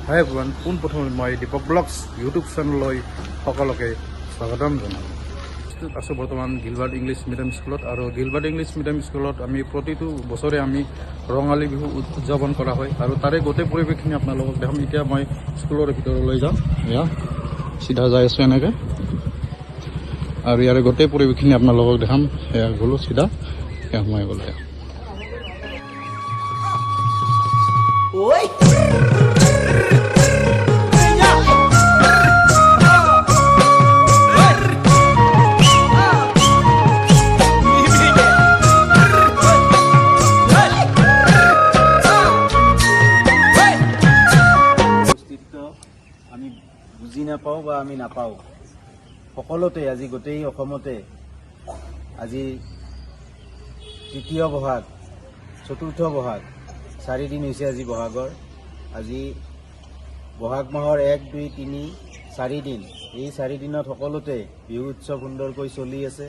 হাই everyone, পোনপ্ৰথমে মই Dipak blogs YouTube চেনেললৈ সকলোকে স্বাগতম জনালোঁ। আছোঁ বৰ্তমান গিলবাৰ্ট ইংলিছ মিডিয়াম স্কুলত, আৰু গিলবাৰ্ট ইংলিছ মিডিয়াম স্কুলত আমি প্ৰতিটো বছৰে আমি ৰঙালী বিহু উদযাপন কৰা হয়, আৰু তাৰে গোটেই পৰিৱেশখিনি আপোনালোকক দেখাম। এতিয়া মই স্কুলৰ ভিতৰলৈ যাম, এয়া চিধা যাই আছোঁ এনেকৈ, আৰু ইয়াৰে গোটেই পৰিৱেশখিনি আপোনালোকক দেখাম। সেয়া গ'লোঁ চিধা, সেয়া মই গ'লোঁ। আমি বুজি নাপাওঁ বা আমি নাপাওঁ, সকলোতে আজি গোটেই অসমতে আজি তৃতীয় বহাগ, চতুৰ্থ বহাগ, 4 দিন হৈছে আজি বহাগৰ। আজি বহাগ মাহৰ 1, 2, 3, 4 দিন। এই 4 দিনত সকলোতে বিহু উৎসৱ সুন্দৰকৈ চলি আছে।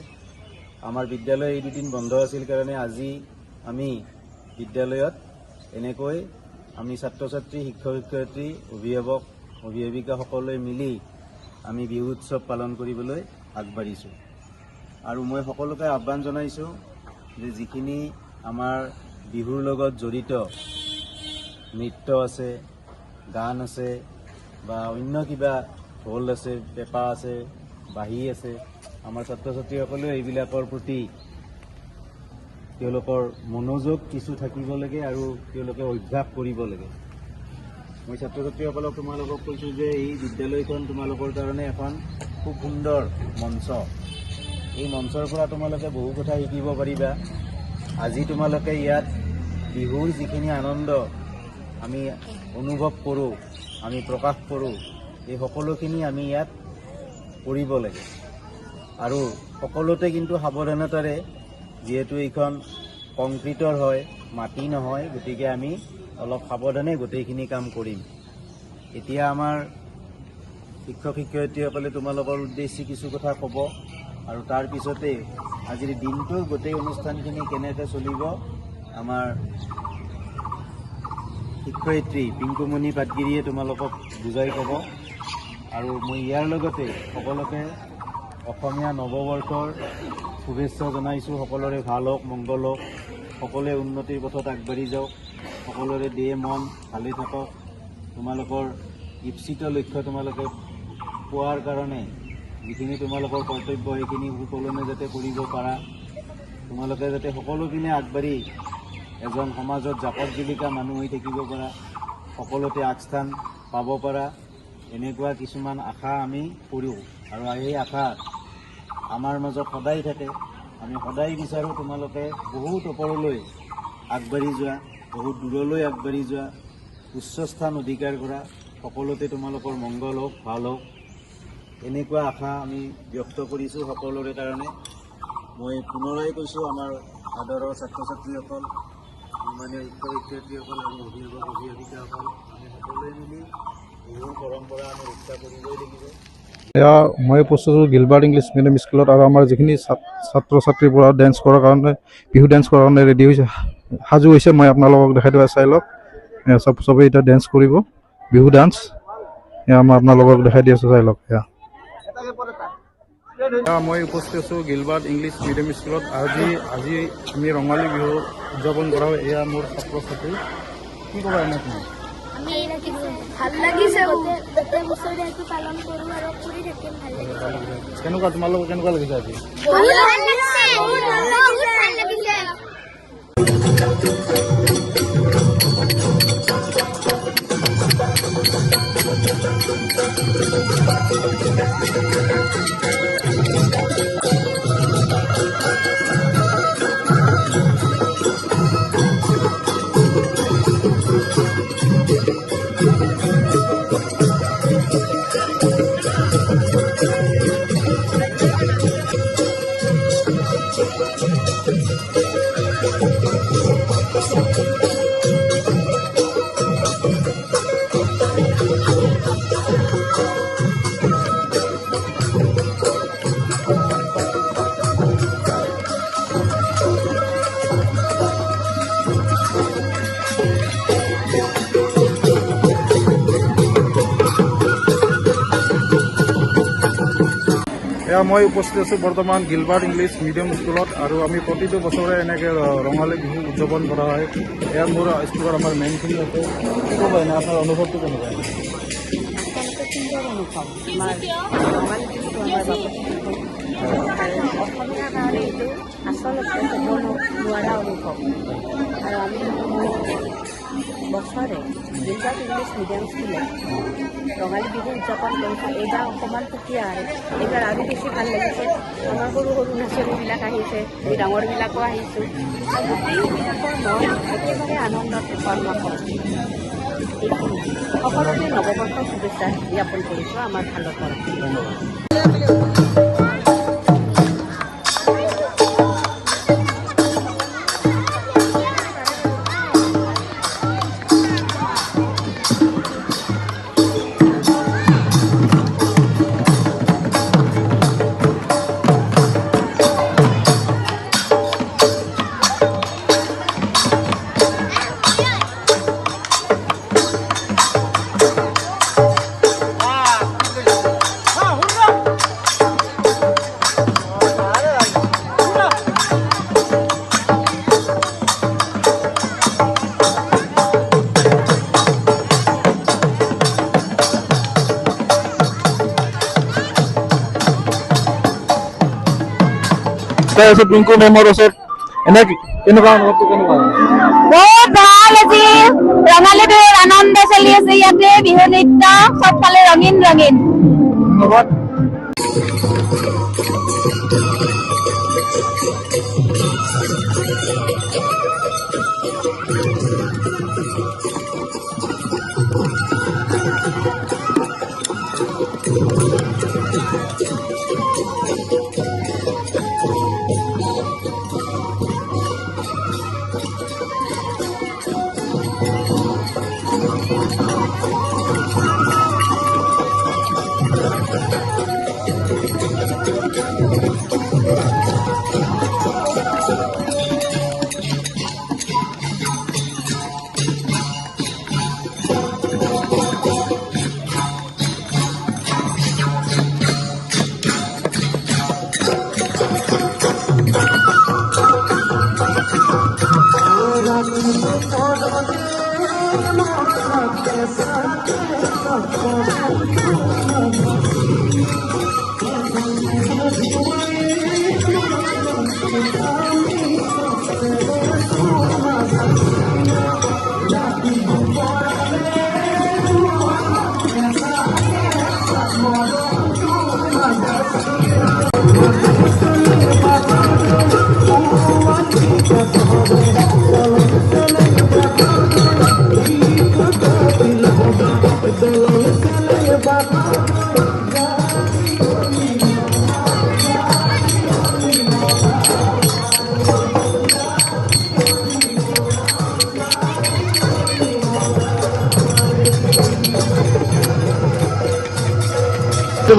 আমাৰ বিদ্যালয় এই 2 দিন বন্ধ আছিল কাৰণে আজি আমি বিদ্যালয়ত এনেকৈ আমি ছাত্ৰ ছাত্ৰী, শিক্ষক শিক্ষয়িত্ৰী, অভিভাৱক অভিভাৱিকা সকলোৱে মিলি আমি বিহু উৎসৱ পালন কৰিবলৈ আগবাঢ়িছোঁ। আৰু মই সকলোকে আহ্বান জনাইছোঁ যে যিখিনি আমাৰ বিহুৰ লগত জড়িত নৃত্য আছে, গান আছে বা অন্য কিবা ঢোল আছে, পেঁপা আছে, বাঁহী আছে, আমাৰ ছাত্ৰ ছাত্ৰীসকলেও এইবিলাকৰ প্ৰতি তেওঁলোকৰ মনোযোগ কিছু থাকিব লাগে আৰু তেওঁলোকে অভ্যাস কৰিব লাগে। মই ছাত্ৰ ছাত্ৰীসকলক তোমালোকক কৈছোঁ যে এই বিদ্যালয়খন তোমালোকৰ কাৰণে এখন খুব সুন্দৰ মঞ্চ। এই মঞ্চৰ পৰা তোমালোকে বহু কথা শিকিব পাৰিবা। আজি তোমালোকে ইয়াত বিহুৰ যিখিনি আনন্দ আমি অনুভৱ কৰোঁ, আমি প্ৰকাশ কৰোঁ, এই সকলোখিনি আমি ইয়াত কৰিব লাগে। আৰু সকলোতে কিন্তু সাৱধানতাৰে, যিহেতু এইখন কংক্ৰিটৰ হয়, মাটি নহয়, গতিকে আমি অলপ সাৱধানে গোটেইখিনি কাম কৰিম। এতিয়া আমাৰ শিক্ষক শিক্ষয়িত্ৰীসকলে তোমালোকৰ উদ্দেশ্যে কিছু কথা ক'ব, আৰু তাৰ পিছতে আজিৰ দিনটোৰ গোটেই অনুষ্ঠানখিনি কেনেকৈ চলিব আমাৰ শিক্ষয়িত্ৰী পিংকুমণি পাটগিৰিয়ে তোমালোকক বুজাই ক'ব। আৰু মই ইয়াৰ লগতে সকলোকে অসমীয়া নৱবৰ্ষৰ শুভেচ্ছা জনাইছোঁ। সকলোৰে ভাল হওক, মংগল হওক, সকলোৱে উন্নতিৰ পথত আগবাঢ়ি যাওক, সকলোৰে দেহ মন ভালে থাকক। তোমালোকৰ ইপ্সিত লক্ষ্য তোমালোকে পোৱাৰ কাৰণে যিখিনি তোমালোকৰ কৰ্তব্য সেইখিনি সুকলমে যাতে কৰিব পাৰা, তোমালোকে যাতে সকলোপিনে আগবাঢ়ি এজন সমাজত জাকত জিলিকা মানুহ হৈ থাকিব পাৰা, সকলোতে আগস্থান পাব পাৰা, এনেকুৱা কিছুমান আশা আমি কৰোঁ। আৰু এই আশা আমাৰ মাজত সদায় থাকে। আমি সদায় বিচাৰোঁ তোমালোকে বহুত ওপৰলৈ আগবাঢ়ি যোৱা, বহুত দূৰলৈ আগবাঢ়ি যোৱা, উচ্চ স্থান অধিকাৰ কৰা, সকলোতে তোমালোকৰ মংগল হওক, ভাল হওক, এনেকুৱা আশা আমি ব্যক্ত কৰিছোঁ সকলোৰে কাৰণে। মই পুনৰাই কৈছোঁ, আমাৰ আদৰৰ ছাত্ৰ ছাত্ৰীসকল, সন্মানীয় শিক্ষক শিক্ষয়িত্ৰীসকল আৰু অভিভাৱক অভিভাৱিকাসকল, আমি সকলোৱে মিলি বিহুৰ পৰম্পৰা আমি ৰক্ষা কৰিবই লাগিব। এয়া মই উপস্থিত গিলবাৰ্ট ইংলিছ মিডিয়াম স্কুলত, আৰু আমাৰ যিখিনি ছাত্ৰ ছাত্ৰীৰ পৰা ডেন্স কৰাৰ কাৰণে, বিহু ডেন্স কৰাৰ কাৰণে ৰেডি হৈছে, সাজু হৈছে। মই আপোনালোকক দেখাই দিওঁ, চাই লওক। চবেই এতিয়া ডেন্স কৰিব, বিহু ডান্স। এয়া মই আপোনালোকক দেখাই দি আছোঁ, চাই লওক। এয়া মই উপস্থিত আছোঁ গিলবাৰ্ট ইংলিছ মিডিয়াম স্কুলত। আজি আমি ৰঙালী বিহু উদযাপন কৰা হয়। এয়া মোৰ ছাত্ৰ ছাত্ৰী। কি ক'বা এনে তুমি? ভাল লাগিছে, গোটেই বছৰে এইটো পালন কৰোঁ আৰু কৰি থাকিম। ভাল লাগিছে। কেনেকুৱা তোমালোকৰ, কেনেকুৱা লাগিছে আজি? বহুত ভাল লাগিছে, বহুত ভাল লাগিছে। এয়া মই উপস্থিত আছোঁ বৰ্তমান গিলবাৰ্ট ইংলিছ মিডিয়াম স্কুলত আৰু আমি প্ৰতিটো বছৰে এনেকৈ ৰঙালী বিহু উদযাপন কৰা হয়। এয়া মোৰ স্কুলত আমাৰ মেইনখিনি আছে। কি ক'ব এনে আপোনাৰ অনুভৱটো কেনেকুৱা? আচলতে সুন্দৰ অনুভৱ। আমাৰ ৰঙালী বিহুটো আমাৰ বাবে অসমীয়াৰ কাৰণে এইটো আচলতে ক'ব নোৱাৰা অনুভৱ। আৰু আমি বছৰে গিলবাৰ্ট ইংলিছ মিডিয়াম স্কুলত ৰঙালী বিহু উদযাপন কৰিছোঁ। এইবাৰ অকণমান সুকীয়া আৰু এইবাৰ আৰু বেছি ভাল লাগিছে। আমাৰ সৰু সৰু নাচনীবিলাক আহিছে, আমি ডাঙৰবিলাকো আহিছোঁ। আৰু গোটেইবিলাকৰ মন একেবাৰে আনন্দত কৰ্মকৰ। এইখিনি সকলোকে নৱবৰ্ষৰ শুভেচ্ছা জ্ঞাপন কৰিছোঁ আমাৰ ফালৰ পৰা। তাৰপিছত পিংকু মেমৰ ওচৰত এনে কেনেকুৱা অনুভৱটো কেনেকুৱা? বহুত ভাল আজি ৰঙালী বিহুৰ আনন্দ চলি আছে ইয়াতে বিহু নৃত্য চবফালে ৰঙীন ৰঙীন। ধন্যবাদ।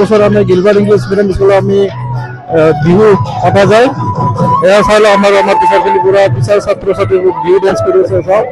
বছৰ আমি গিলবাৰ্ট ইংলিছ মিডিয়াম স্কুলত আমি বিহু পতা যায়। এয়া চাই লওঁ আমাৰ টিচাৰখিনি পুৰা টিচাৰ ছাত্ৰ ছাত্ৰীবোৰ বিহু ডেন্স কৰি আছে। চাওক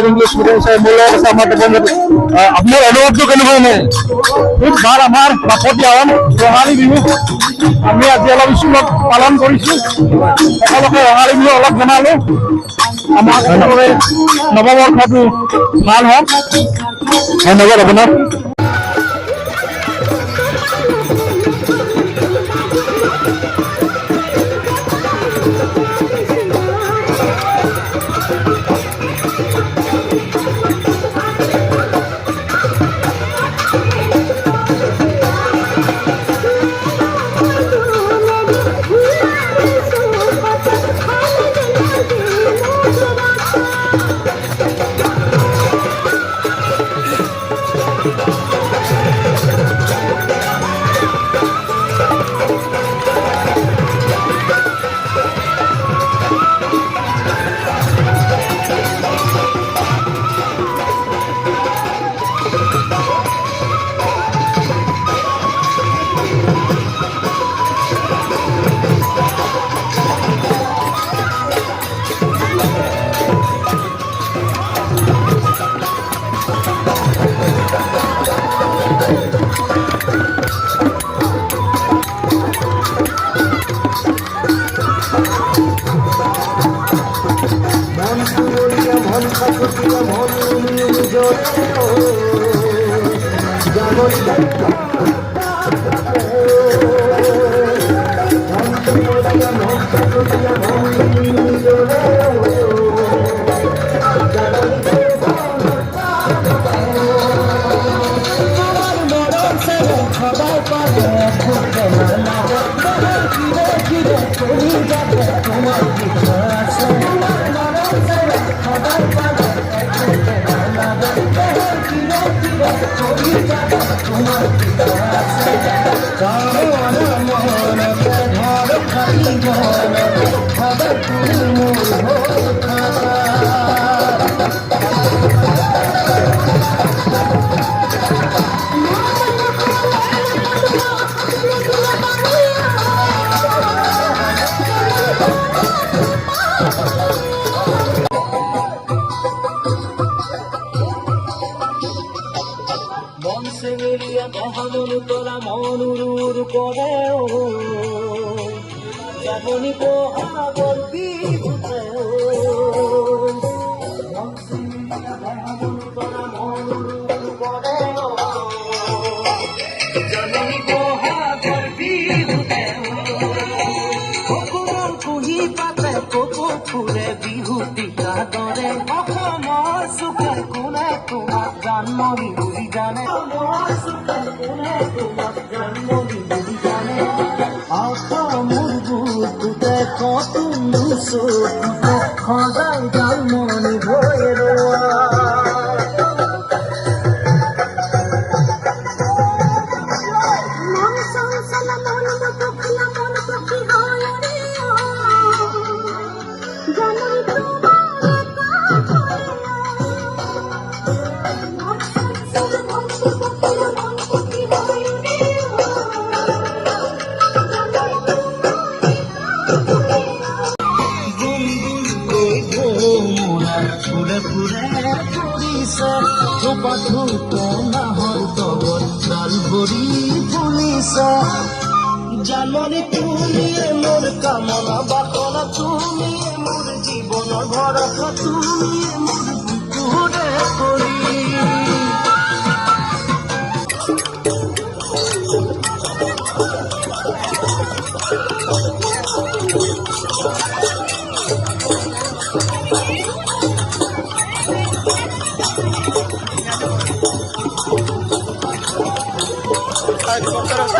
इंग्लिश मीडियम से मूल अपने अनुरोध तो केनेকুৱা নে খুব ভাল আমাৰ বাপতি আহন ৰঙালী বিহু আমি আজি অলপ স্কুলত পালন কৰিছোঁ সকলোকে ৰঙালী বিহু অলপ জনালোঁ আমাৰ সকলোৰে নৱবৰ্ষটো ভাল হওক ধন্যবাদ আপোনাক জাননী তুমি মোৰ কামনা বাসনা তুমি মোৰ জীৱনৰ ভৰসা তুমি মোৰ বুকুৰে কৰি helicóptero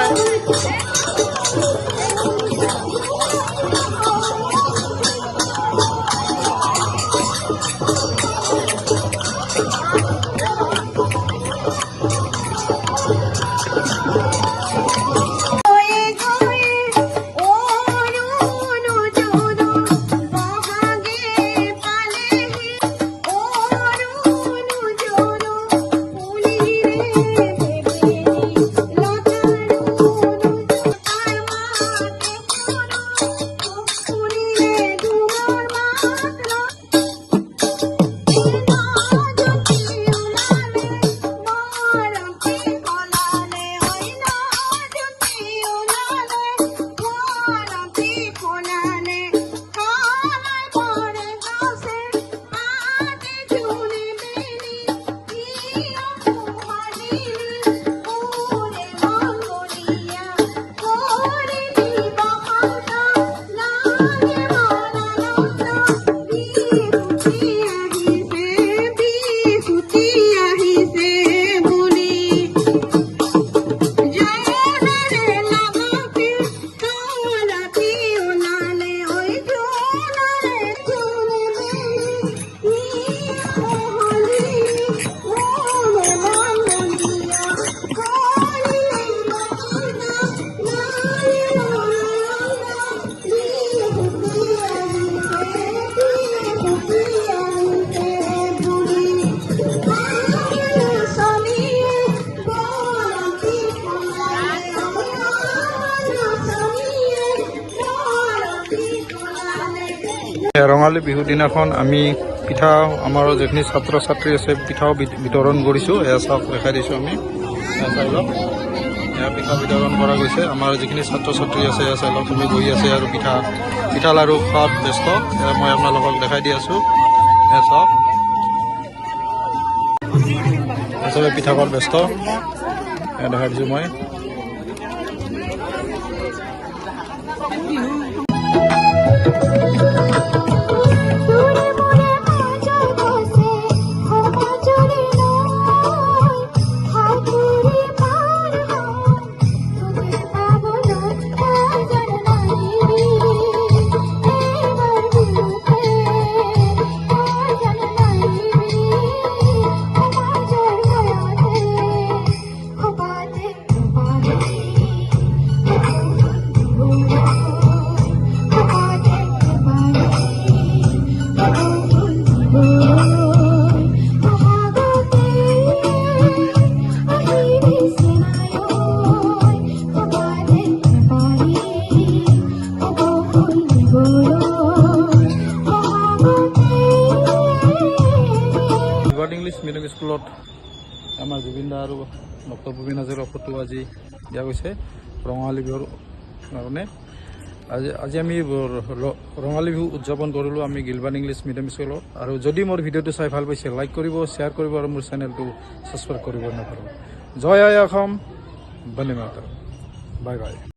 ৰঙালী বিহুৰ দিনাখন আমি পিঠা আমাৰ যিখিনি ছাত্ৰ ছাত্ৰী আছে পিঠাও বিতৰণ কৰিছোঁ। এয়া চাওক দেখাই দিছোঁ আমি, এয়া চাই লওক, এয়া পিঠা বিতৰণ কৰা গৈছে। আমাৰ যিখিনি ছাত্ৰ ছাত্ৰী আছে এয়া চাই লওক, তুমি বহি আছে আৰু পিঠা লাৰু খোৱাত ব্যস্ত। এয়া মই আপোনালোকক দেখাই দি আছোঁ, এয়া চাওক, চবে পিঠা খোৱাত ব্যস্ত, এয়া দেখাই দিছোঁ মই। ইংলিছ মিডিয়াম স্কুলত আমাৰ জুবিন দা আৰু ডক্টৰ ভূপেন হাজৰিকাৰ ফটো আজি দিয়া গৈছে ৰঙালী বিহুৰ কাৰণে। আজি আমি ৰঙালী বিহু উদযাপন কৰিলোঁ আমি গিলবাৰ্ট ইংলিছ মিডিয়াম স্কুলত। আৰু যদি মোৰ ভিডিঅ'টো চাই ভাল পাইছে লাইক কৰিব, শ্বেয়াৰ কৰিব আৰু মোৰ চেনেলটো ছাবস্ক্ৰাইব কৰিব নাপাহৰিব। জয় আই অসম, বন্দে মাতৰম, বাই বাই।